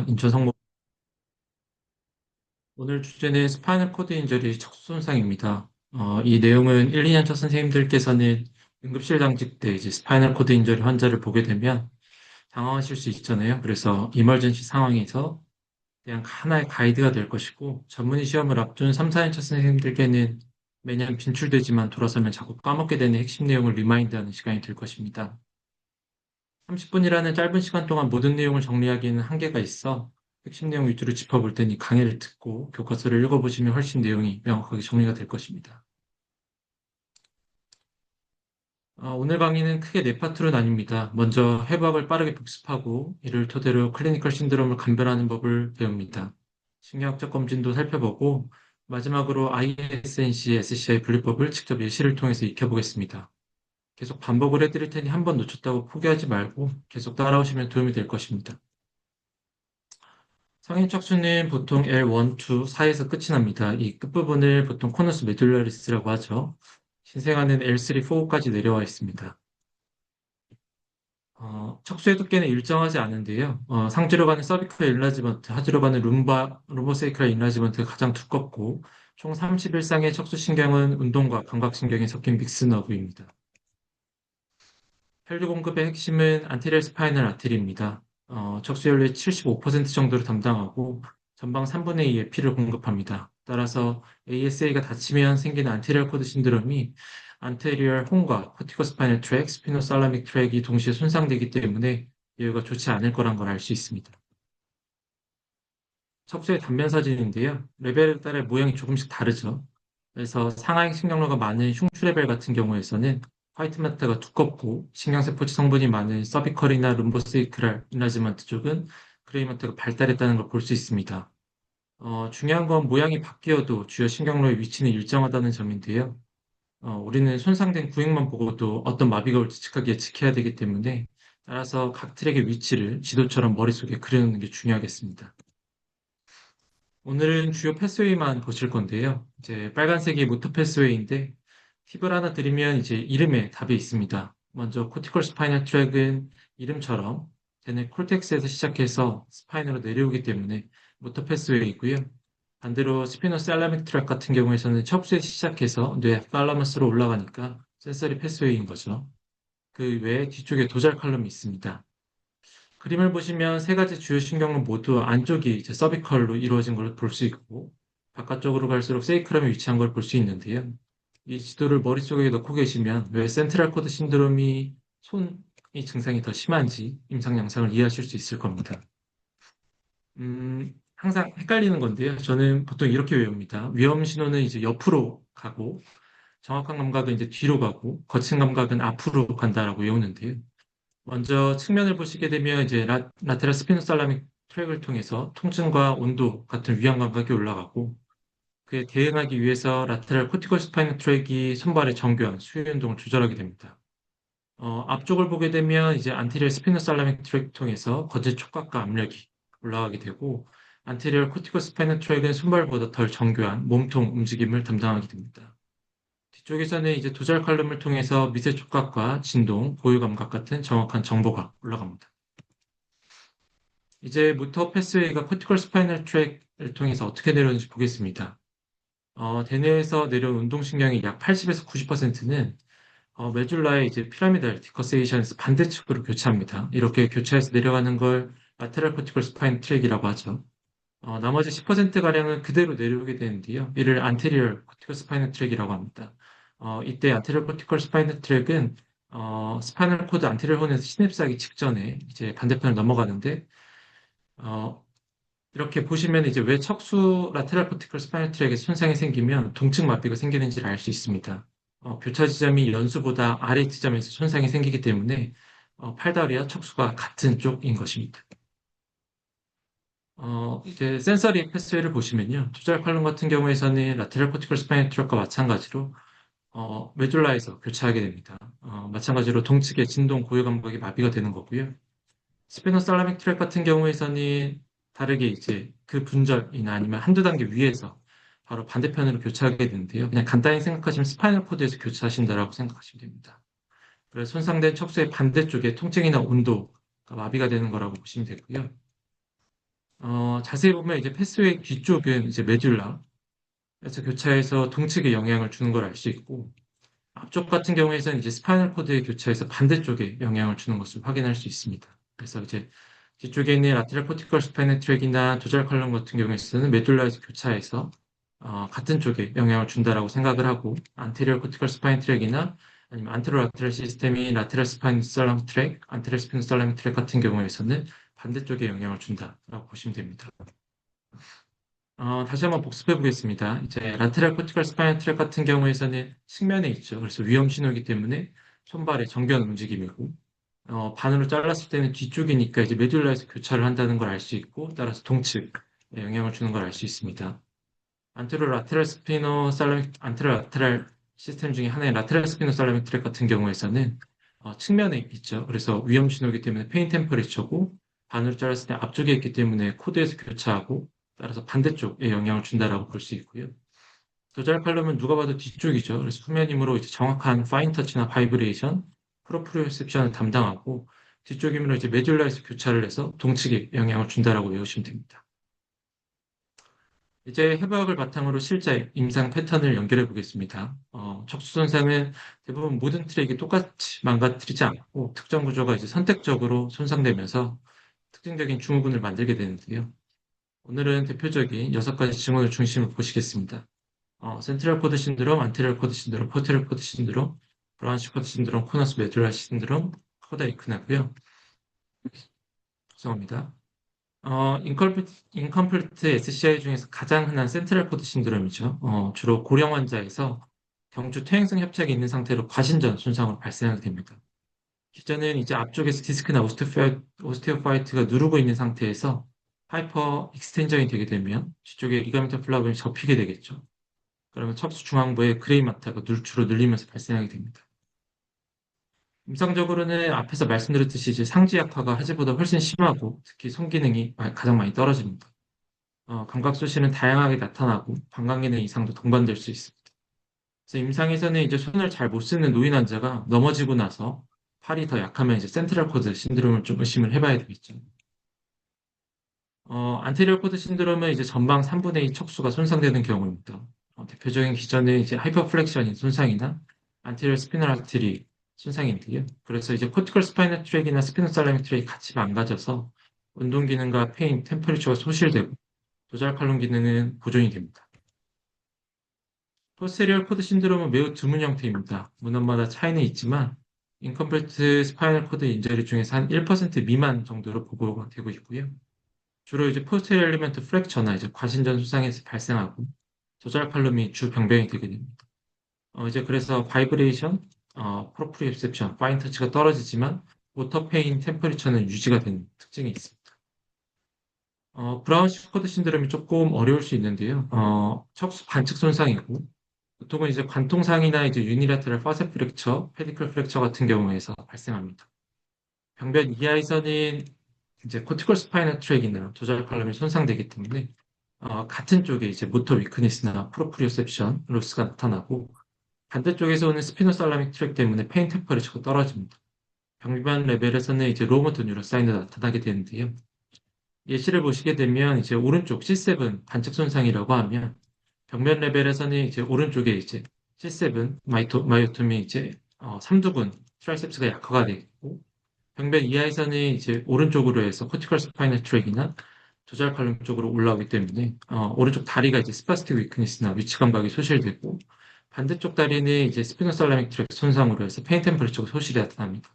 인천 성모. 오늘 주제는 스파인al 코드 인저리 척수 손상입니다. 이 내용은 1, 2년 차 선생님들께서는 응급실 당직 때 이제 스파인al 코드 인저리 환자를 보게 되면 당황하실 수 있잖아요. 그래서 이머전시 상황에서 그냥 하나의 가이드가 될 것이고, 전문의 시험을 앞둔 3, 4년 차 선생님들께는 매년 빈출되지만 돌아서면 자꾸 까먹게 되는 핵심 내용을 리마인드하는 시간이 될 것입니다. 30분이라는 짧은 시간 동안 모든 내용을 정리하기에는 한계가 있어 핵심 내용 위주로 짚어볼 테니 강의를 듣고 교과서를 읽어보시면 훨씬 내용이 명확하게 정리가 될 것입니다. 오늘 강의는 크게 네 파트로 나뉩니다. 먼저 해부학을 빠르게 복습하고 이를 토대로 클리니컬 신드롬을 감별하는 법을 배웁니다. 신경학적 검진도 살펴보고 마지막으로 ISNC, SCI 분류법을 직접 예시를 통해서 익혀보겠습니다. 계속 반복을 해드릴 테니 한 번 놓쳤다고 포기하지 말고 계속 따라오시면 도움이 될 것입니다. 상인 척추는 보통 L1, 2 사이에서 끝이 납니다. 이 끝부분을 보통 코너스 메듈라리스라고 하죠. 신생아는 L3, 4까지 내려와 있습니다. 척수의 두께는 일정하지 않은데요. 상주로 가는 서비컬 인라지먼트, 하주로 가는 룸보세이클 인라지먼트가 가장 두껍고 총 31쌍의 척수신경은 운동과 감각신경이 섞인 믹스 너브입니다. 혈류 공급의 핵심은 안테리얼 스파이널 아테리입니다. 척수혈류의 75% 정도를 담당하고 전방 3분의 2의 피를 공급합니다. 따라서 ASA가 다치면 생기는 안테리얼 코드 신드롬이 안테리얼 홍과 코티코스파이널 트랙, 스피노살라믹 트랙이 동시에 손상되기 때문에 예후가 좋지 않을 거란 걸 알 수 있습니다. 척수의 단면 사진인데요. 레벨에 따라 모양이 조금씩 다르죠. 그래서 상하행 신경로가 많은 흉추 레벨 같은 경우에서는 화이트 마터가 두껍고 신경세포치 성분이 많은 서비컬이나 룸보세이크랄 인라지먼트 쪽은 그레이 마터가 발달했다는 걸 볼 수 있습니다. 중요한 건 모양이 바뀌어도 주요 신경로의 위치는 일정하다는 점인데요. 우리는 손상된 구획만 보고도 어떤 마비가 올지 즉각에 예측해야 되기 때문에 따라서 각 트랙의 위치를 지도처럼 머릿속에 그려놓는 게 중요하겠습니다. 오늘은 주요 패스웨이만 보실 건데요. 이제 빨간색이 모터 패스웨이인데 팁을 하나 드리면 이제 이름에 답이 있습니다. 먼저 코티컬 스파이널 트랙은 이름처럼 쟤네 콜텍스에서 시작해서 스파인으로 내려오기 때문에 모터 패스웨이이고요. 반대로 스피노살라믹 트랙 같은 경우에서는 척수에서 시작해서 뇌 팔라머스로 올라가니까 센서리 패스웨이인 거죠. 그 외에 뒤쪽에 도잘 칼럼이 있습니다. 그림을 보시면 세 가지 주요 신경로 모두 안쪽이 이제 서비컬로 이루어진 걸 볼 수 있고 바깥쪽으로 갈수록 세이크럼이 위치한 걸 볼 수 있는데요. 이 지도를 머릿속에 넣고 계시면 왜 센트럴 코드 신드롬이 손이 증상이 더 심한지 임상 양상을 이해하실 수 있을 겁니다. 항상 헷갈리는 건데요. 저는 보통 이렇게 외웁니다. 위험 신호는 이제 옆으로 가고 정확한 감각은 이제 뒤로 가고 거친 감각은 앞으로 간다라고 외우는데요. 먼저 측면을 보시게 되면 이제 라테랄 스피노살라믹 트랙을 통해서 통증과 온도 같은 위험 감각이 올라가고 그에 대응하기 위해서 라테랄 코티콜 스파이널 트랙이 손발의 정교한 수유 운동을 조절하게 됩니다. 앞쪽을 보게 되면 이제 안테리얼 스피노살라믹 트랙 통해서 거제 촉각과 압력이 올라가게 되고 안테리얼 코티콜 스파이널 트랙은 손발보다 덜 정교한 몸통 움직임을 담당하게 됩니다. 뒤쪽에서는 이제 도잘 칼럼을 통해서 미세 촉각과 진동, 고유 감각 같은 정확한 정보가 올라갑니다. 이제 모터 패스웨이가 코티컬 스파이널 트랙을 통해서 어떻게 내려오는지 보겠습니다. 대뇌에서 내려온 운동신경의 약 80에서 90%는 메듈라의 이제 피라미달 디커세이션에서 반대측으로 교차합니다. 이렇게 교차해서 내려가는 걸 라테랄 코티컬 스파인 트랙이라고 하죠. 나머지 10%가량은 그대로 내려오게 되는데요. 이를 안테리얼 코티컬 스파이널 트랙이라고 합니다. 이때 안테리얼 코티컬 스파이널 트랙은 스파이널 코드 안테리얼 혼에서 시냅스하기 직전에 이제 반대편을 넘어가는데 어, 이렇게 보시면 이제 왜 척수 라테랄 코티컬 스파이널 트랙에 손상이 생기면 동측 마비가 생기는지를 알 수 있습니다. 교차 지점이 연수보다 아래 지점에서 손상이 생기기 때문에 팔다리와 척수가 같은 쪽인 것입니다. 이제 센서리 패스웨이를 보시면요. 투자할 칼럼 같은 경우에서는 라테럴 코티컬 스파이널 트랙과 마찬가지로 메듈라에서 교차하게 됩니다. 마찬가지로 동측의 진동 고유 감각이 마비가 되는 거고요. 스피노살라믹 트랙 같은 경우에서는 다르게 이제 그 분절이나 아니면 한두 단계 위에서 바로 반대편으로 교차하게 되는데요. 그냥 간단히 생각하시면 스파이널 코드에서 교차하신다라고 생각하시면 됩니다. 그래서 손상된 척수의 반대쪽에 통증이나 온도가 마비가 되는 거라고 보시면 되고요. 자세히 보면 이제 패스웨이 뒤쪽은 이제 메듈라, 그래서 교차해서 동측에 영향을 주는 걸 알 수 있고, 앞쪽 같은 경우에는 이제 스파이널 코드의 교차에서 반대쪽에 영향을 주는 것을 확인할 수 있습니다. 그래서 이제 뒤쪽에 있는 라테랄 코티컬 스파이널 트랙이나 도잘 컬럼 같은 경우에는 메듈라에서 교차해서 같은 쪽에 영향을 준다라고 생각을 하고, 안테리어 코티컬 스파인 트랙이나 아니면 안테로 라테랄 시스템이 라테랄 스파인 살라미 트랙, 안테리어 스피노 살라미 트랙 같은 경우에는 반대쪽에 영향을 준다라고 보시면 됩니다. 다시 한번 복습해 보겠습니다. 이제 라테랄 코티컬 스파이널 트랙 같은 경우에는 측면에 있죠. 그래서 위험 신호이기 때문에 손발의 정견 움직임이고, 반으로 잘랐을 때는 뒤쪽이니까 이제 메듈라에서 교차를 한다는 걸 알 수 있고, 따라서 동측에 영향을 주는 걸 알 수 있습니다. 안테로 라테랄 스피노 살라믹, 안테로 라테랄 시스템 중에 하나의 라테랄 스피노 살라믹 트랙 같은 경우에는 측면에 있죠. 그래서 위험 신호이기 때문에 페인 템퍼레처고, 반으로 잘랐을 때 앞쪽에 있기 때문에 코드에서 교차하고, 따라서 반대쪽에 영향을 준다라고 볼 수 있고요. 조절 칼럼은 누가 봐도 뒤쪽이죠. 그래서 후면이므로 이제 정확한 파인 터치나 바이브레이션, 프로프리오셉션을 담당하고, 뒤쪽이므로 이제 메듈라에서 교차를 해서 동측에 영향을 준다라고 외우시면 됩니다. 이제 해부학을 바탕으로 실제 임상 패턴을 연결해 보겠습니다. 척수 손상은 대부분 모든 트랙이 똑같이 망가뜨리지 않고 특정 구조가 이제 선택적으로 손상되면서 특징적인 증후군을 만들게 되는데요. 오늘은 대표적인 6가지 증후를 중심으로 보시겠습니다. 센트럴 코드 신드롬, 안테리얼 코드 신드롬, 포테리얼 코드 신드롬, 브라운시 코드 신드롬, 코너스 메듈라 신드롬, 코다이크나고요. 죄송합니다. 인컴플리트 SCI 중에서 가장 흔한 센트럴 코드 신드롬이죠. 주로 고령 환자에서 경추 퇴행성 협착이 있는 상태로 과신전 손상으로 발생하게 됩니다. 기전은 이제 앞쪽에서 디스크나 오스테오파이트가 누르고 있는 상태에서 하이퍼 익스텐전이 되게 되면 뒤쪽에 리가멘터 플라본이 접히게 되겠죠. 그러면 척수 중앙부에 그레이마타가 주로 눌리면서 발생하게 됩니다. 임상적으로는 앞에서 말씀드렸듯이 이제 상지 약화가 하지보다 훨씬 심하고 특히 손 기능이 가장 많이 떨어집니다. 감각 소실은 다양하게 나타나고 방광 기능 이상도 동반될 수 있습니다. 그래서 임상에서는 이제 손을 잘 못 쓰는 노인 환자가 넘어지고 나서 팔이 더 약하면 이제 센트럴 코드 신드롬을 좀 의심을 해봐야 되겠죠. 안테리어 코드 신드롬은 이제 전방 3분의 2 척수가 손상되는 경우입니다. 대표적인 기전은 이제 하이퍼플렉션인 손상이나 안테리어 스피널 아트리 손상인데요. 그래서 이제 코티컬 스파이널 트랙이나 스피노살라믹 트랙이 같이 망가져서 운동 기능과 페인, 템퍼리처가 소실되고 조절 칼론 기능은 보존이 됩니다. 포스테리얼 코드 신드롬은 매우 드문 형태입니다. 문헌마다 차이는 있지만 인컴플리트 스파이널 코드 인저리 중에서 한 1% 미만 정도로 보고가 되고 있고요. 주로 이제 포스테리얼 엘리먼트 프랙처나 이제 과신전 손상에서 발생하고 조절 칼럼이 주 병변이 되게 됩니다. 이제 그래서 바이브레이션, 프로프리셉션, 파인 터치가 떨어지지만 모터 페인, 템퍼리처는 유지가 되는 특징이 있습니다. 브라운 슈퍼드 신드롬이 조금 어려울 수 있는데요. 척수 반측 손상이고 보통은 이제 관통상이나 이제 유니라테럴 파세 프랙처, 페디클 프랙처 같은 경우에서 발생합니다. 병변 이하에서는 이제 코티컬 스파이널 트랙이나 조절 칼럼이 손상되기 때문에 같은 쪽에 이제 모터 위크니스나 프로프리오셉션 로스가 나타나고 반대쪽에서 오는 스피노살라믹 트랙 때문에 페인 템퍼리처가 떨어집니다. 병변 레벨에서는 이제 로모터 뉴로사인도 나타나게 되는데요. 예시를 보시게 되면 이제 오른쪽 C7 반측 손상이라고 하면 벽면 레벨에서는 이제 오른쪽에 이제 C7 마이오토미 이제 삼두근 트라이셉스가 약화가 되고 벽면 이하에서는 이제 오른쪽으로 해서 코티컬 스파이널 트랙이나 조절 칼럼 쪽으로 올라오기 때문에 오른쪽 다리가 이제 스파스틱 위크니스나 위치 감각이 소실되고 반대쪽 다리는 이제 스피노살라믹 트랙 손상으로 해서 페인 템퍼리처가 소실이 나타납니다.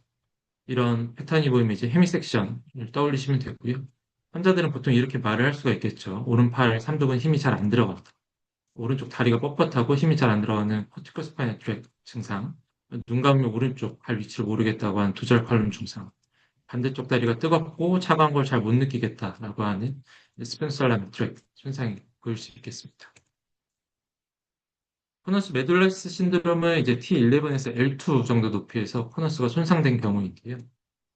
이런 패턴이 보이면 이제 헤미섹션을 떠올리시면 되고요. 환자들은 보통 이렇게 말을 할 수가 있겠죠. 오른팔 삼두근 힘이 잘 안 들어간다. 오른쪽 다리가 뻣뻣하고 힘이 잘 안 들어가는 코티컬 스파이널 트랙 증상. 눈 감으면 오른쪽 발 위치를 모르겠다고 하는 두절 칼럼 증상. 반대쪽 다리가 뜨겁고 차가운 걸 잘 못 느끼겠다라고 하는 스펜설라믹 트랙 손상이 보일 수 있겠습니다. 코너스 메듈라스 신드롬은 이제 T11에서 L2 정도 높이에서 코너스가 손상된 경우인데요.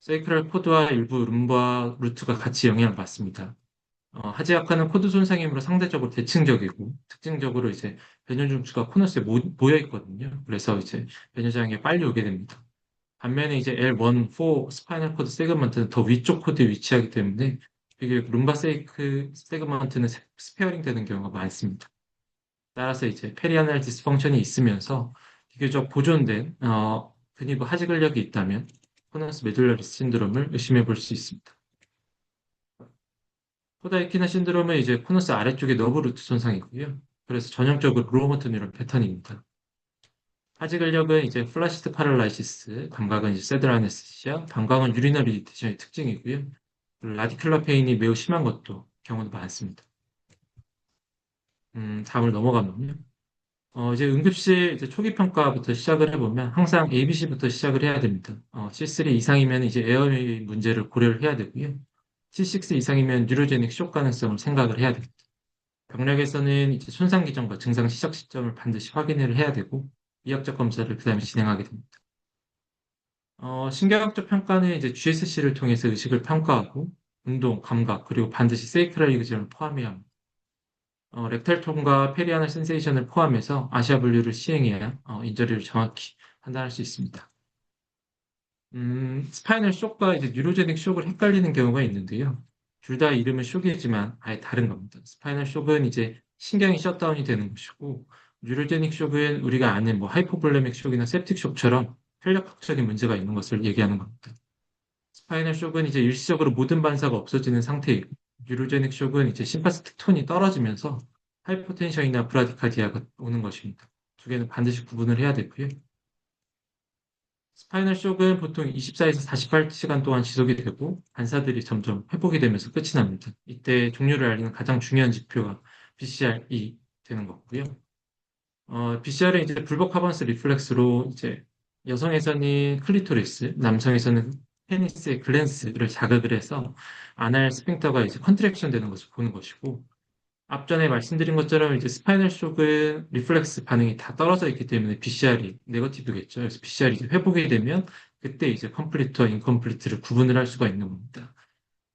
세이크럴 코드와 일부 룸바 루트가 같이 영향을 받습니다. 하지약화는 코드 손상이므로 상대적으로 대칭적이고 특징적으로 이제 변형 중추가 코너스에 모여 있거든요. 그래서 이제 변형장애 빨리 오게 됩니다. 반면에 이제 L1, 4 스파이널 코드 세그먼트는 더 위쪽 코드에 위치하기 때문에 비교적 룸바 세그먼트는 스페어링 되는 경우가 많습니다. 따라서 이제 페리아날 디스펑션이 있으면서 비교적 보존된 근위부 하지 근력이 있다면 코너스 메듈라리스 신드롬을 의심해 볼 수 있습니다. 포다이키나 신드롬은 이제 코너스 아래쪽의 너브 루트 손상이고요. 그래서 전형적으로 로어모터 뉴런 패턴입니다. 하지 근력은 이제 플라시드 파랄라이시스, 감각은 이제 세드라 아네스시아, 방광은 유리너리 리테이션의 특징이고요. 그리고 라디큘러 페인이 매우 심한 것도 경우도 많습니다. 다음을 넘어가면요. 이제 응급실 이제 초기 평가부터 시작을 해보면 항상 ABC부터 시작을 해야 됩니다. C3 이상이면 이제 에어웨이 문제를 고려를 해야 되고요. C6 이상이면 뉴로제닉 쇼 가능성을 생각을 해야 됩니다. 병력에서는 이제 손상 기전과 증상 시작 시점을 반드시 확인을 해야 되고 이학적 검사를 그 다음에 진행하게 됩니다. 신경학적 평가는 이제 GSC를 통해서 의식을 평가하고 운동, 감각, 그리고 반드시 세이크랄 이그점을 포함해야 합니다. 렉탈 톤과 페리아널 센세이션을 포함해서 아시아 분류를 시행해야 인저리를 정확히 판단할 수 있습니다. 스파이널 쇼크가 이제 뉴로제닉 쇼크를 헷갈리는 경우가 있는데요. 둘 다 이름은 쇼크이지만 아예 다른 겁니다. 스파이널 쇼크는 이제 신경이 셧다운이 되는 것이고, 뉴로제닉 쇼크는 우리가 아는 뭐 하이포볼레믹 쇼크나 septic 쇼크처럼 혈력학적인 문제가 있는 것을 얘기하는 겁니다. 스파이널 쇼크는 이제 일시적으로 모든 반사가 없어지는 상태이고, 뉴로제닉 쇼크는 이제 심파스틱 톤이 떨어지면서 하이포텐션이나 브라디카디아가 오는 것입니다. 두 개는 반드시 구분을 해야 되고요. 스파이널 쇼크는 보통 24에서 48시간 동안 지속이 되고 반사들이 점점 회복이 되면서 끝이 납니다. 이때 종류를 알리는 가장 중요한 지표가 BCR이 되는 거고요. BCR은 이제 불법 카번스 리플렉스로 이제 여성에서는 클리토리스, 남성에서는 페니스의 글랜스를 자극을 해서 아날 스핑터가 이제 컨트랙션 되는 것을 보는 것이고 앞전에 말씀드린 것처럼 이제 스파이널 쇼크의 리플렉스 반응이 다 떨어져 있기 때문에 BCR이 네거티브겠죠. 그래서 BCR이 이제 회복이 되면 그때 이제 컴플리트와 인컴플리트를 구분을 할 수가 있는 겁니다.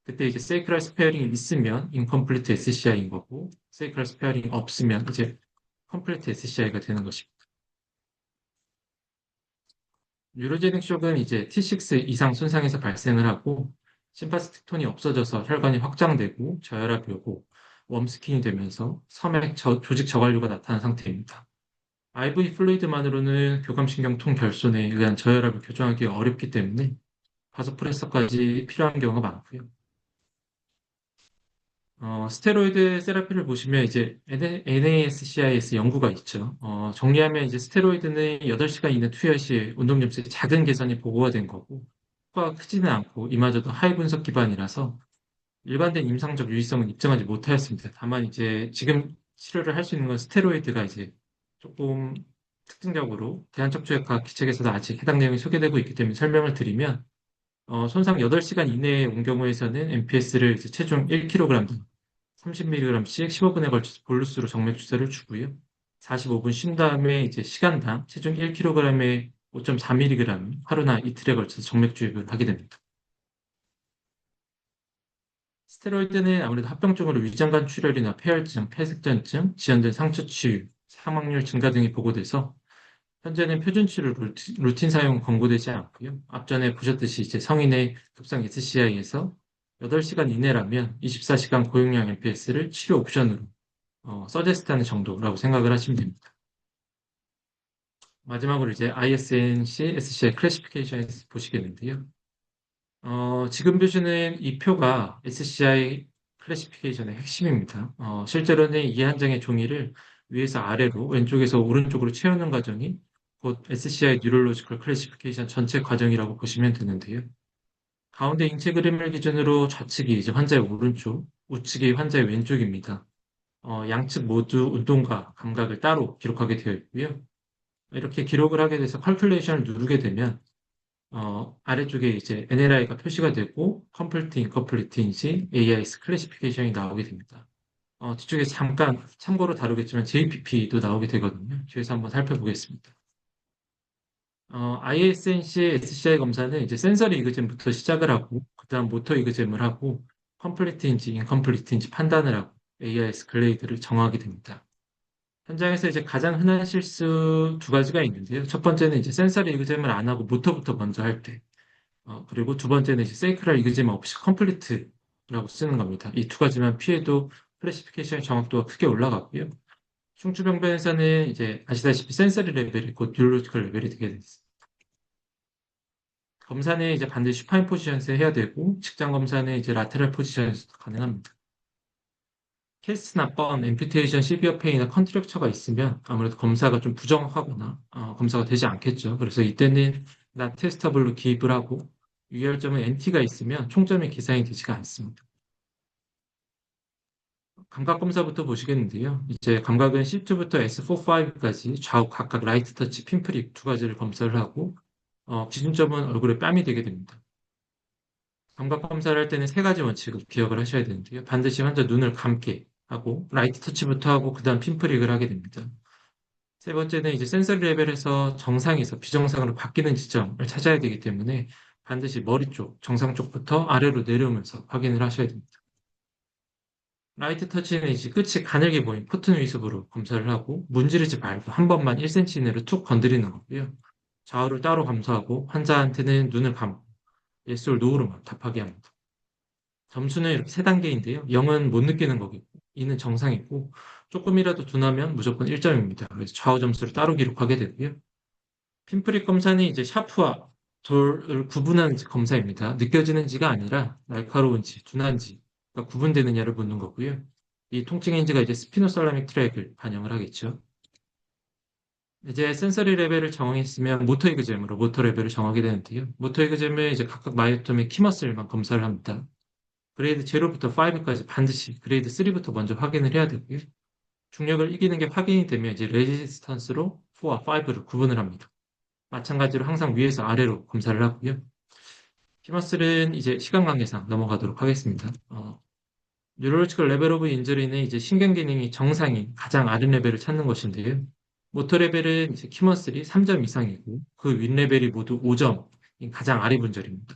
그때 이제 세이크랄 스페어링이 있으면 인컴플리트 SCI인 거고 세이크랄 스페어링이 없으면 이제 컴플리트 SCI가 되는 것입니다. 뉴로제닉 쇼크는 이제 T6 이상 손상에서 발생을 하고 심파스틱 톤이 없어져서 혈관이 확장되고 저혈압이 오고 웜스킨이 되면서 조직 저관류가 나타난 상태입니다. IV 플루이드만으로는 교감신경통 결손에 의한 저혈압을 교정하기 어렵기 때문에 바소프레서까지 필요한 경우가 많고요. 스테로이드 세라피를 보시면 이제 NASCIS 연구가 있죠. 정리하면 이제 스테로이드는 8시간 이내 투여 시 운동 점수의 작은 개선이 보고가 된 거고, 효과가 크지는 않고 이마저도 하위 분석 기반이라서 일반된 임상적 유의성은 입증하지 못하였습니다. 다만 이제 지금 치료를 할 수 있는 건 스테로이드가 이제 조금 특징적으로 대한척추의학과 기책에서도 아직 해당 내용이 소개되고 있기 때문에 설명을 드리면 손상 8시간 이내에 온 경우에서는 MPS를 체중 1kg 30mg씩 15분에 걸쳐서 볼루스로 정맥 주사를 주고요. 45분 쉰 다음에 이제 시간당 체중 1kg에 5.4mg 하루나 이틀에 걸쳐서 정맥 주입을 하게 됩니다. 스테로이드는 아무래도 합병증으로 위장관 출혈이나 폐혈증, 폐색전증, 지연된 상처 치유, 사망률 증가 등이 보고돼서 현재는 표준 치료 루틴 사용 권고되지 않고요. 앞전에 보셨듯이 이제 성인의 급성 SCI에서 8시간 이내라면 24시간 고용량 MPS를 치료 옵션으로 서제스트하는 정도라고 생각을 하시면 됩니다. 마지막으로 이제 ISNC SCI 클래시피케이션에서 보시겠는데요. 지금 보시는 이 표가 SCI 클래시피케이션의 핵심입니다. 실제로는 이 한 장의 종이를 위에서 아래로 왼쪽에서 오른쪽으로 채우는 과정이 곧 SCI 뉴럴로지컬 클래시피케이션 전체 과정이라고 보시면 되는데요. 가운데 인체 그림을 기준으로 좌측이 이제 환자의 오른쪽, 우측이 환자의 왼쪽입니다. 양측 모두 운동과 감각을 따로 기록하게 되어 있고요. 이렇게 기록을 하게 돼서 컬큘레이션을 누르게 되면 아래쪽에 이제 NLI가 표시가 되고 컴플리트, 인컴플리트인지 AIS 클래시피케이션이 나오게 됩니다. 뒤쪽에 잠깐 참고로 다루겠지만 JPP도 나오게 되거든요. 뒤에서 한번 살펴보겠습니다. ISNC SCI 검사는 이제 센서리 이그잼부터 시작을 하고 그다음 모터 이그잼을 하고 컴플리트인지 인컴플리트인지 판단을 하고 AIS 글레이드를 정하게 됩니다. 현장에서 이제 가장 흔한 실수 두 가지가 있는데요. 첫 번째는 이제 센서리 이그잼을 안 하고 모터부터 먼저 할 때, 그리고 두 번째는 이제 세이크랄 이그잼 없이 컴플리트 쓰는 겁니다. 이 두 가지만 피해도 클래시피케이션 정확도가 크게 올라가고요. 충추병변에서는 이제 아시다시피 센서리 레벨이 곧 뉴로로지컬 레벨이 되게 됐어요. 검사는 이제 반드시 슈파인 포지션에서 해야 되고, 직장 검사는 이제 라테럴 포지션에서도 가능합니다. 케이스나 번, 앰퓨테이션, 시비어 페인이나 컨트랙처가 있으면 아무래도 검사가 좀 부정확하거나 검사가 되지 않겠죠. 그래서 이때는 나 테스터블로 기입을 하고 유혈점은 NT가 있으면 총점이 계산이 되지가 않습니다. 감각 검사부터 보시겠는데요. 이제 감각은 C2부터 S4, 5까지 좌우 각각 라이트 터치, 핀프릭 두 가지를 검사를 하고 기준점은 얼굴에 뺨이 되게 됩니다. 감각 검사를 할 때는 세 가지 원칙을 기억을 하셔야 되는데요. 반드시 환자 눈을 감게 하고 라이트 터치부터 하고 그다음 핀프릭을 하게 됩니다. 세 번째는 이제 센서리 레벨에서 정상에서 비정상으로 바뀌는 지점을 찾아야 되기 때문에 반드시 머리 쪽, 정상 쪽부터 아래로 내려오면서 확인을 하셔야 됩니다. 라이트 터치는 이제 끝이 가늘게 보인 코튼 위습으로 검사를 하고 문지르지 말고 한 번만 1cm 이내로 툭 건드리는 거고요. 좌우를 따로 감소하고 환자한테는 눈을 감고 yes or no로만 답하게 합니다. 점수는 이렇게 세 단계인데요. 0은 못 느끼는 거겠고 2는 정상이고 조금이라도 둔하면 무조건 1점입니다. 그래서 좌우 점수를 따로 기록하게 되고요. 핀프릭 검사는 이제 샤프와 돌을 구분하는 검사입니다. 느껴지는지가 아니라 날카로운지, 둔한지가 구분되느냐를 보는 거고요. 이 통증인지가 이제 스피노살라믹 트랙을 반영을 하겠죠. 이제 센서리 레벨을 정했으면 모터 이그잼으로 모터 레벨을 정하게 되는데요. 모터 이그잼은 이제 각각 마이오톰의 키머슬만 검사를 합니다. 그레이드 0부터 5까지 반드시 그레이드 3부터 먼저 확인을 해야 되고요. 중력을 이기는 게 확인이 되면 이제 레지스턴스로 4와 5를 구분을 합니다. 마찬가지로 항상 위에서 아래로 검사를 하고요. 키머슬은 이제 시간 관계상 넘어가도록 하겠습니다. 뉴럴로지컬 레벨 오브 인저리는 이제 신경 기능이 정상인 가장 아래 레벨을 찾는 것인데요. 모터 레벨은 이제 키머슬이 3점 이상이고 그 윗 레벨이 모두 5점인 가장 아래 분절입니다.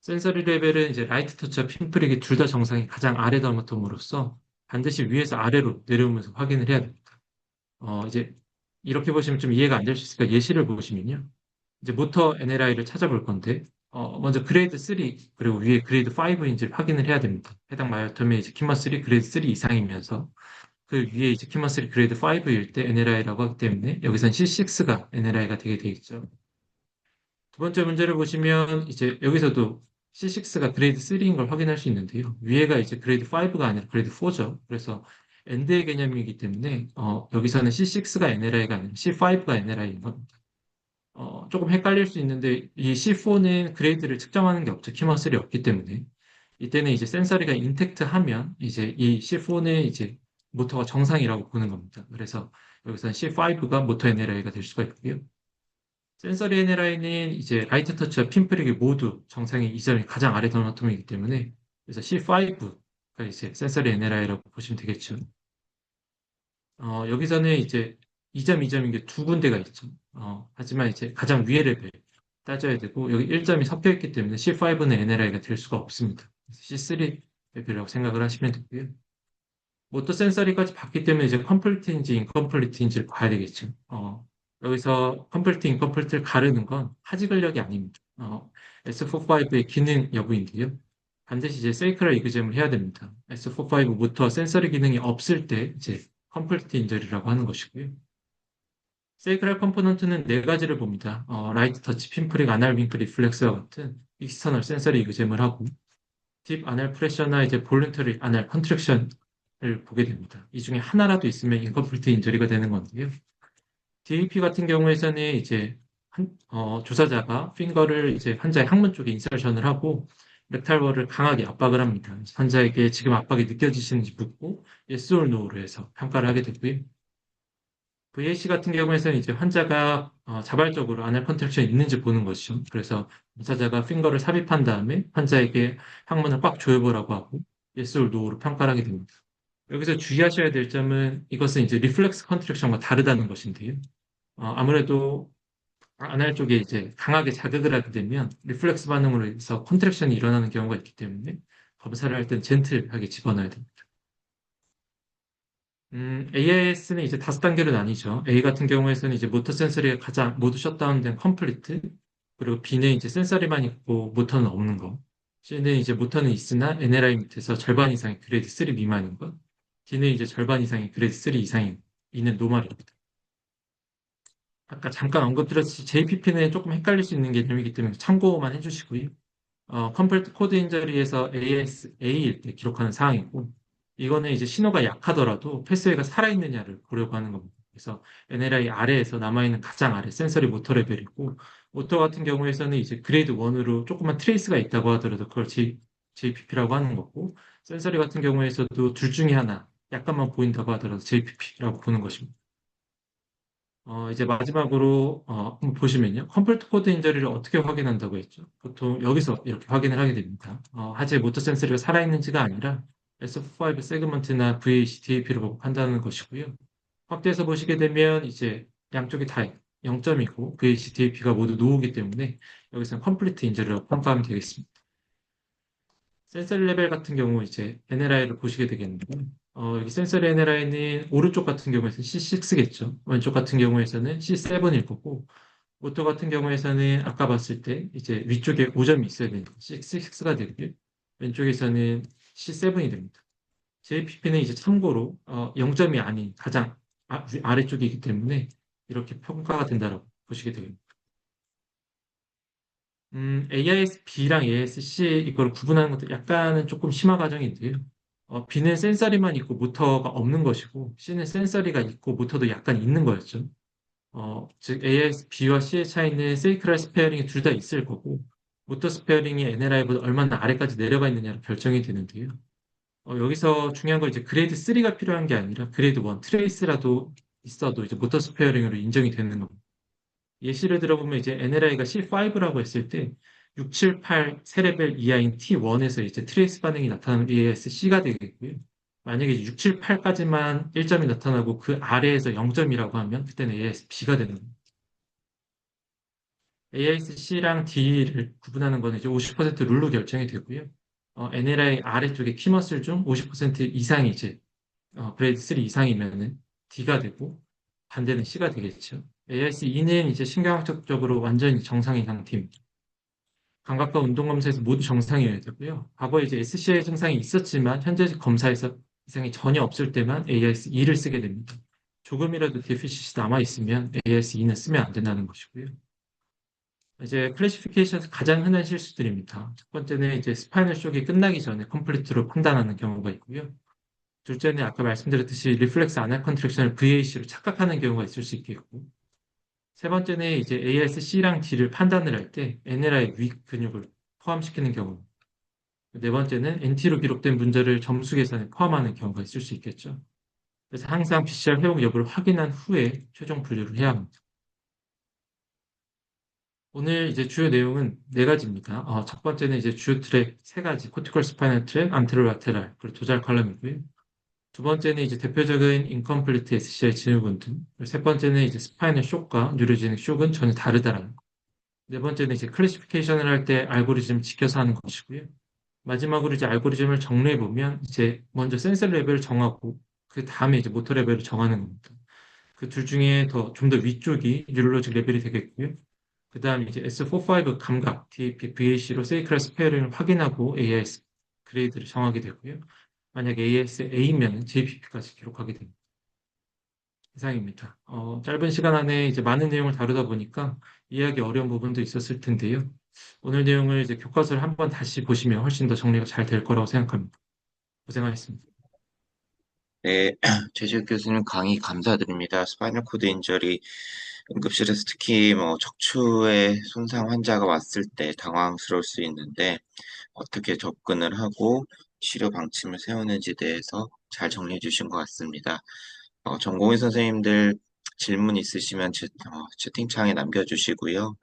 센서리 레벨은 이제 라이트 터치와 핀프릭이 둘 다 정상이 가장 아래 더머텀으로써 반드시 위에서 아래로 내려오면서 확인을 해야 됩니다. 이제 이렇게 보시면 좀 이해가 안 될 수 있으니까 예시를 보시면요. 이제 모터 NLI를 찾아볼 건데, 먼저 그레이드 3, 그리고 위에 그레이드 5인지를 확인을 해야 됩니다. 해당 마요tom의 이제 키머 3, 그레이드 3 이상이면서, 그 위에 이제 키머 3 그레이드 5일 때 NLI라고 하기 때문에, 여기선 C6가 NLI가 되게 되겠죠. 두 번째 문제를 보시면, 이제 여기서도 C6가 그레이드 3인 걸 확인할 수 있는데요. 위에가 이제 그레이드 5가 아니라 그레이드 4죠. 그래서 엔드의 개념이기 때문에, 여기서는 C6가 NLI가 아니라 C5가 NLI인 겁니다. 조금 헷갈릴 수 있는데 이 C4는 그레이드를 측정하는 게 없죠. 키머슬이 없기 때문에. 이때는 이제 센서리가 인텍트 하면 이제 이 C4는 이제 모터가 정상이라고 보는 겁니다. 그래서 여기서는 C5가 모터 NLI가 될 수가 있고요. 센서리 NLI는 이제 라이트 터치와 핀프릭이 모두 정상의 이 점이 가장 아래 더너텀이기 때문에 그래서 C5가 이제 센서리 NLI라고 보시면 되겠죠. 여기서는 이제 2점, 2점인 게 두 군데가 있죠. 하지만 이제 가장 위에 레벨 따져야 되고, 여기 1점이 섞여 있기 때문에 C5는 NLI가 될 수가 없습니다. C3 레벨이라고 생각을 하시면 되고요. 모터 센서리까지 봤기 때문에 이제 컴플리트인지 인컴플리트인지를 봐야 되겠죠. 여기서 컴플리트, 인컴플리트를 가르는 건 하지 근력이 아닙니다. S45의 기능 여부인데요. 반드시 이제 세이크럴 이그잼을 해야 됩니다. S45 모터 센서리 기능이 없을 때 이제 컴플리트 인저리라고 하는 것이고요. 세이크럴 컴포넌트는 네 가지를 봅니다. 라이트 터치, 핀프릭, 아날 윙크 리플렉스와 같은 익스터널 센서리 이그잼을 하고 딥 아날 프레셔나 이제 볼런터리 아날 컨트랙션을 보게 됩니다. 이 중에 하나라도 있으면 인컴플리트 인저리가 되는 건데요. DAP 같은 경우에서는 이제 조사자가 핑거를 이제 환자의 항문 쪽에 인서션을 하고 렉탈벌을 강하게 압박을 합니다. 환자에게 지금 압박이 느껴지시는지 묻고 yes or no로 해서 평가를 하게 되고요. VAC 같은 경우에는 이제 환자가 자발적으로 아날 컨트랙션이 있는지 보는 것이죠. 그래서 조사자가 핑거를 삽입한 다음에 환자에게 항문을 꽉 조여보라고 하고 yes or no로 평가를 하게 됩니다. 여기서 주의하셔야 될 점은 이것은 이제 리플렉스 컨트랙션과 다르다는 것인데요. 아무래도 아날 쪽에 이제 강하게 자극을 하게 되면 리플렉스 반응으로 해서 컨트랙션이 일어나는 경우가 있기 때문에 검사를 할 땐 젠틀하게 집어넣어야 됩니다. AIS는 이제 다섯 단계로 나뉘죠. A 같은 경우에서는 이제 모터 센서리가 가장 모두 셧다운된 컴플리트, 그리고 B는 이제 센서리만 있고 모터는 없는 거. C는 이제 모터는 있으나 NLI 밑에서 절반 이상의 그레이드 3 미만인 것. D는 이제 절반 이상의 그레이드 3 이상인 E는 노말입니다. 아까 잠깐 언급드렸듯이 JPP는 조금 헷갈릴 수 있는 개념이기 때문에 참고만 해주시고요. 컴플리트 코드 인저리에서 ASA일 때 기록하는 사항이고, 이거는 이제 신호가 약하더라도 패스웨이가 살아있느냐를 보려고 하는 겁니다. 그래서 NLI 아래에서 남아있는 가장 아래 센서리 모터 레벨이고, 모터 같은 경우에서는 이제 그레이드 1으로 조그만 트레이스가 있다고 하더라도 그걸 JPP라고 하는 거고, 센서리 같은 경우에서도 둘 중에 하나, 약간만 보인다고 하더라도 JPP라고 보는 것입니다. 이제 마지막으로 한번 보시면요. 컴플트 코드 인저리를 어떻게 확인한다고 했죠? 보통 여기서 이렇게 확인을 하게 됩니다. 하지의 모터 센서리가 살아있는지가 아니라 S5 세그먼트나 VAC, DAP를 보고 판단하는 것이고요. 확대해서 보시게 되면 이제 양쪽이 다 0점이고 VAC, DAP가 모두 노후기 때문에 여기서는 컴플리트 인저리라고 평가하면 되겠습니다. 센서리 레벨 같은 경우 이제 NLI를 보시게 되겠는데, 여기 센서리 NLI는 오른쪽 같은 경우에서는 C6겠죠. 왼쪽 같은 경우에서는 C7일 거고, 모터 같은 경우에서는 아까 봤을 때 이제 위쪽에 5점이 있어야 되니까 C6가 되고요. 왼쪽에서는 C7이 됩니다. JPP는 이제 참고로 0점이 아닌 가장 아래쪽이기 때문에 이렇게 평가가 된다고 보시게 되겠습니다. AIS-B랑 AIS-C 이걸 구분하는 것도 약간은 조금 심화 과정인데요. B는 센서리만 있고 모터가 없는 것이고, C는 센서리가 있고 모터도 약간 있는 거였죠. 즉 AIS-B와 C의 차이는 세이크럴 스페어링이 둘 다 있을 거고, 모터 스페어링이 NLI보다 얼마나 아래까지 내려가 있느냐로 결정이 되는데요. 여기서 중요한 건 이제 그레이드 3가 필요한 게 아니라 그레이드 1 트레이스라도 있어도 이제 모터 스페어링으로 인정이 되는 겁니다. 예시를 들어보면 이제 NLI가 C5라고 했을 때 6, 7, 8 세 레벨 이하인 T1에서 이제 트레이스 반응이 나타나면 ASC가 되겠고요. 만약에 6, 7, 8까지만 1점이 나타나고 그 아래에서 0점이라고 하면 그때는 ASB가 되는 겁니다. AIS-C랑 D를 구분하는 거는 이제 50% 룰로 결정이 되고요. NLI 아래쪽에 키머슬 중 50% 이상이 이제 그레이드 3 이상이면은 D가 되고 반대는 C가 되겠죠. AIS-E는 이제 신경학적으로 완전히 정상인 상태입니다. 감각과 운동 검사에서 모두 정상이어야 되고요. 과거에 이제 SCI 증상이 있었지만 현재 검사에서 이상이 전혀 없을 때만 AIS-E를 쓰게 됩니다. 조금이라도 데피시시 남아 있으면 AIS-E는 쓰면 안 된다는 것이고요. 이제 클래시피케이션에서 가장 흔한 실수들입니다. 첫 번째는 이제 스파이널 쇼크 끝나기 전에 컴플리트로 판단하는 경우가 있고요. 둘째는 아까 말씀드렸듯이 리플렉스 아날 컨트랙션을 VAC로 착각하는 경우가 있을 수 있겠고, 세 번째는 이제 ASC랑 D를 판단을 할 때 NLI 위 근육을 포함시키는 경우, 네 번째는 NT로 기록된 문제를 점수 계산에 포함하는 경우가 있을 수 있겠죠. 그래서 항상 PCR 회복 여부를 확인한 후에 최종 분류를 해야 합니다. 오늘 이제 주요 내용은 네 가지입니다. 첫 번째는 이제 주요 트랙 세 가지, 코티컬 스파이널 트랙, 안테로라테랄, 그리고 도잘 컬럼이고요. 두 번째는 이제 대표적인 인컴플리트 SCI 진후군등, 세 번째는 이제 스파이널 쇼크와 뉴로제닉 쇼크는 전혀 다르다라는 거. 네 번째는 이제 클래시피케이션을 할 때 알고리즘 지켜서 하는 것이고요. 마지막으로 이제 알고리즘을 정리해 보면 이제 먼저 센서 레벨을 정하고 그 다음에 이제 모터 레벨을 정하는 겁니다. 그 둘 중에 더 좀 더 위쪽이 뉴럴로직 레벨이 되겠고요. 그 다음에 이제 S45 감각, DAP, VAC로 세이크럴 스페어링을 확인하고 AIS 그레이드를 정하게 되고요. 만약 AS A면 JPP까지 기록하게 됩니다. 이상입니다. 짧은 시간 안에 이제 많은 내용을 다루다 보니까 이해하기 어려운 부분도 있었을 텐데요. 오늘 내용을 이제 교과서를 한번 다시 보시면 훨씬 더 정리가 잘 될 거라고 생각합니다. 고생하셨습니다. 네, 최지욱 교수님 강의 감사드립니다. 스파이널 코드 인저리 응급실에서 특히 뭐 척추에 손상 환자가 왔을 때 당황스러울 수 있는데 어떻게 접근을 하고 치료 방침을 세우는지에 대해서 잘 정리해 주신 것 같습니다. 전공의 선생님들 질문 있으시면 채팅창에 남겨주시고요.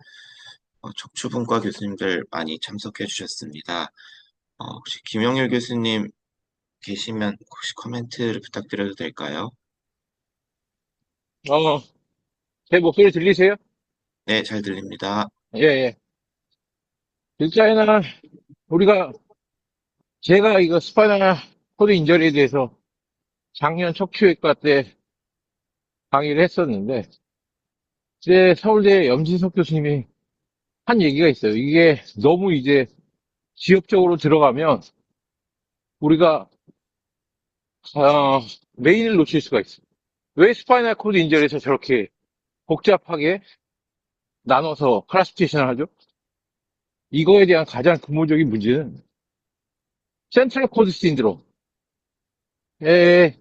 척추분과 교수님들 많이 참석해 주셨습니다. 혹시 김영일 교수님 계시면 혹시 코멘트를 부탁드려도 될까요? 어, 제 목소리 들리세요? 네, 잘 들립니다. 예, 예. 일단은 제가 이거 스파이널 코드 인저리에 대해서 작년 척추외과 때 강의를 했었는데, 제 서울대 염진석 교수님이 한 얘기가 있어요. 이게 너무 이제 지역적으로 들어가면 우리가 메인을 놓칠 수가 있어. 왜 스파이널 코드 인절에서 저렇게 복잡하게 나눠서 클래시피케이션을 하죠? 이거에 대한 가장 근본적인 문제는 센트럴 코드 신드롬의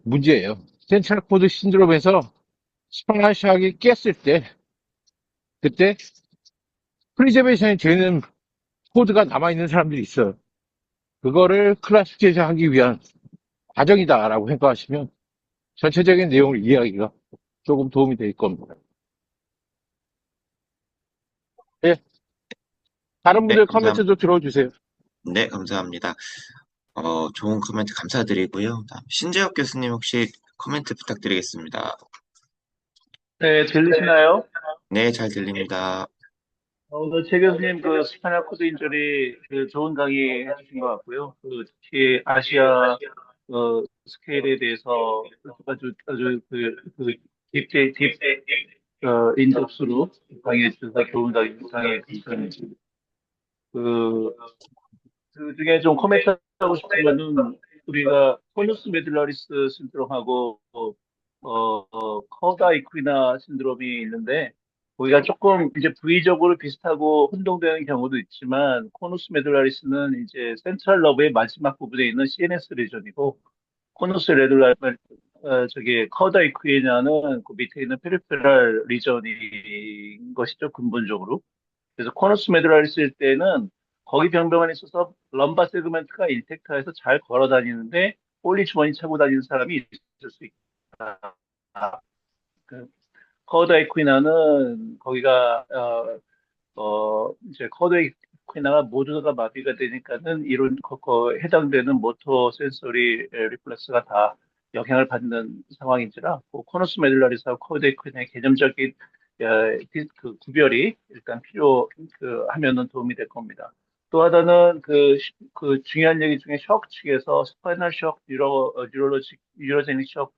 문제예요. 센트럴 코드 신드롬에서 스파이널 샥이 깼을 때 그때 프리저베이션이 되는 코드가 남아있는 사람들이 있어요. 그거를 클래시피케이션 하기 위한 과정이다라고 생각하시면 전체적인 내용을 이해하기가 조금 도움이 될 겁니다. 예, 다른 네, 분들 코멘트도 들어주세요. 네, 감사합니다. 좋은 코멘트 감사드리고요. 다음 신재혁 교수님 혹시 코멘트 부탁드리겠습니다. 네, 들리시나요? 네, 잘 들립니다. 오늘 최 교수님 그 스파이널 코드 인절이 그 좋은 강의 해주신 것 같고요. 그 특히 아시아 스케일에 대해서 아주 딥 인접수로 강의해 주셔서 좋은 강의 해주셨는지 그, 그 중에 좀 코멘트 하고 싶은 거는 우리가 코누스 메듈라리스 신드롬하고 커다 이퀴나 신드롬이 있는데 거기가 조금 이제 부위적으로 비슷하고 혼동되는 경우도 있지만 코누스 메듈라리스는 이제 센트럴 러브의 마지막 부분에 있는 CNS 리전이고 코누스 메듈라 저기 커다 이퀴나는 그 밑에 있는 페리페럴 리전인 것이죠 근본적으로. 그래서 코너스 메듈라리스일 때는 거기 병변에 있어서 럼바 세그멘트가 인텍트해서 잘 걸어 다니는데 폴리 주머니 차고 다니는 사람이 있을 수 있다. 그 커드 에퀴나는 거기가 이제 커드 에퀴나가 모두가 마비가 되니까는 이런 해당되는 모터 센서리 리플렉스가 다 영향을 받는 상황인지라 코너스 메듈라리스하고 커드 에퀴나의 개념적인 그 구별이 일단 하면은 도움이 될 겁니다. 또 하나는 그 중요한 얘기 중에 shock 측에서 스파이널 shock, 뉴로제닉 shock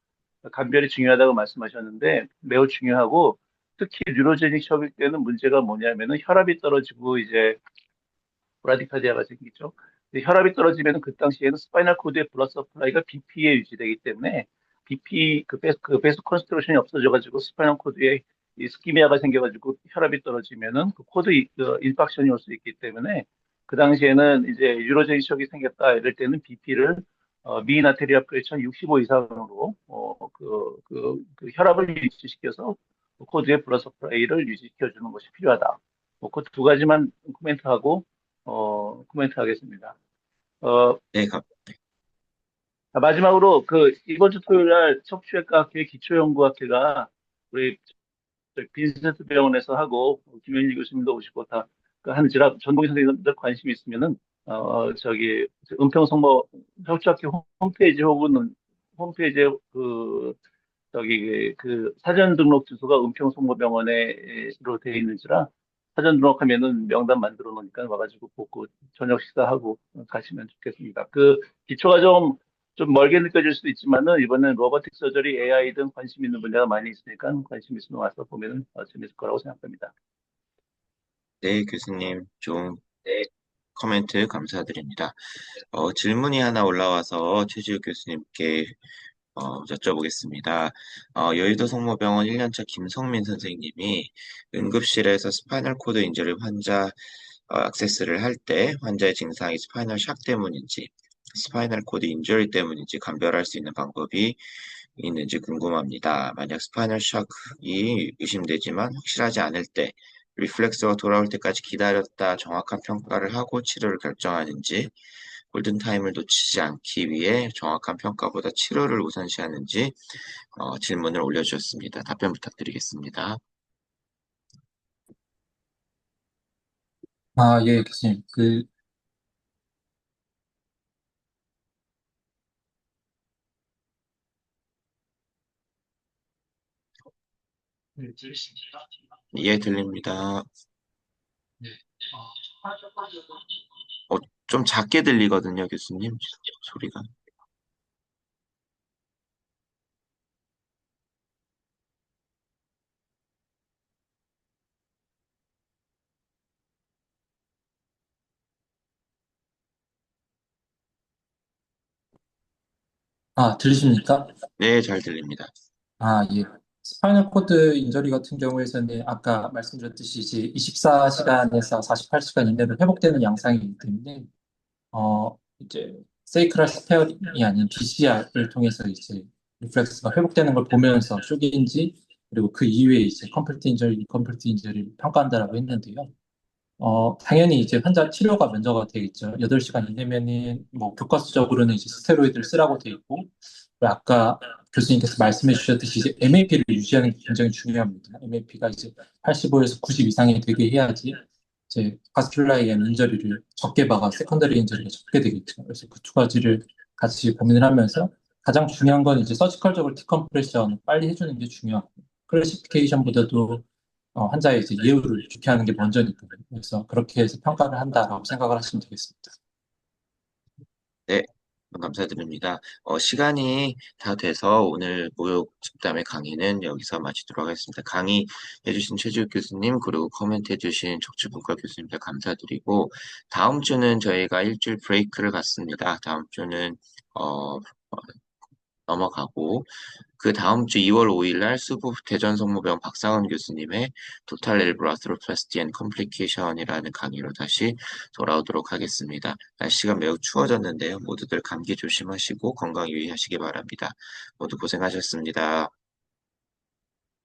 감별이 중요하다고 말씀하셨는데 매우 중요하고 특히 뉴로제닉 셔일 때는 문제가 뭐냐면은 혈압이 떨어지고 이제 브라디카디아가 생기죠. 근데 혈압이 떨어지면 그 당시에는 스파이널 코드의 블러드 서플라이가 BP에 유지되기 때문에 BP 그 베스 컨스트럭션이 없어져가지고 스파이널 코드에 이스키미아가 생겨가지고 혈압이 떨어지면은 그 코드 인팍션이 올 수 있기 때문에 그 당시에는 이제 유로제닉 셔이 생겼다 이럴 때는 BP를 미인 아테리아 프레션 65 이상으로 그 혈압을 유지시켜서 코드의 블러드 서플라이를 유지시켜 주는 것이 필요하다. 그 두 가지만 코멘트하고 코멘트 하겠습니다. 어, 네, 마지막으로 이번 주 토요일 날 척추외과학회 기초연구학회가 우리 빈센트 병원에서 하고 김현일 교수님도 오시고 다 하는지라 전공의 선생님들 관심 있으면은 저기 은평성모 척추학회 홈페이지 혹은 홈페이지에 저기 사전 등록 주소가 은평성모병원에로 되어 있는지라 사전 등록하면은 명단 만들어 놓으니까 와가지고 보고 저녁 식사하고 가시면 좋겠습니다. 그 기초가 좀 멀게 느껴질 수도 있지만은 이번엔 로보틱 서저리 AI 등 관심 있는 분야가 많이 있으니까 관심 있으면 와서 보면은 재밌을 거라고 생각합니다. 네, 교수님 좋은 코멘트 감사드립니다. 질문이 하나 올라와서 최지우 교수님께 여쭤보겠습니다. 여의도 성모병원 1년차 김성민 선생님이 응급실에서 스파이널 코드 인저리 환자 액세스를 할 때 환자의 증상이 스파이널 샥 때문인지 스파이널 코드 인저리 때문인지 감별할 수 있는 방법이 있는지 궁금합니다. 만약 스파이널 샥이 의심되지만 확실하지 않을 때 리플렉스가 돌아올 때까지 기다렸다 정확한 평가를 하고 치료를 결정하는지 골든타임을 놓치지 않기 위해 정확한 평가보다 치료를 우선시하는지 질문을 올려주셨습니다. 답변 부탁드리겠습니다. 예, 교수님. 네, 들리십니까? 예, 들립니다. 네. 좀 작게 들리거든요, 교수님. 소리가. 들리십니까? 네, 잘 들립니다. 예. 스파이널 코드 인저리 같은 경우에서는 아까 말씀드렸듯이 이제 24시간에서 48시간 이내로 회복되는 양상이기 때문에, 이제 세이크럴 스페어링이 아닌 BCR을 통해서 이제 리플렉스가 회복되는 걸 보면서 쇼기인지, 그리고 그 이후에 이제 컴플리트 인저리, 인컴플리트 인저리를 평가한다라고 했는데요. 당연히 이제 환자 치료가 먼저가 되겠죠. 8시간 이내면은 뭐 교과서적으로는 이제 스테로이드를 쓰라고 돼 있고, 그리고 아까 교수님께서 말씀해 주셨듯이 이제 MAP를 유지하는 게 굉장히 중요합니다. MAP가 이제 85에서 90 이상이 되게 해야지 이제 바스큘라이엠 인저리를 적게 박아 세컨더리 인저리가 적게 되겠죠. 그래서 그 두 가지를 같이 고민을 하면서 가장 중요한 건 이제 서지컬적으로 디컴프레션 빨리 해주는 게 중요하고, 클래시피케이션보다도 환자의 이제 예후를 좋게 하는 게 먼저니까요. 그래서 그렇게 해서 평가를 한다라고 생각을 하시면 되겠습니다. 네, 감사드립니다. 시간이 다 돼서 오늘 목욕 집담의 강의는 여기서 마치도록 하겠습니다. 강의해주신 최지욱 교수님, 그리고 코멘트해주신 척추분과 교수님들 감사드리고, 다음 주는 저희가 일주일 브레이크를 갖습니다. 다음 주는, 어, 넘어가고, 그 다음 주 2월 5일 날 수부 대전성모병 박상원 교수님의 토탈 엘보 아스트로플라스티 앤 컴플리케이션이라는 강의로 다시 돌아오도록 하겠습니다. 날씨가 매우 추워졌는데요. 모두들 감기 조심하시고 건강 유의하시기 바랍니다. 모두 고생하셨습니다.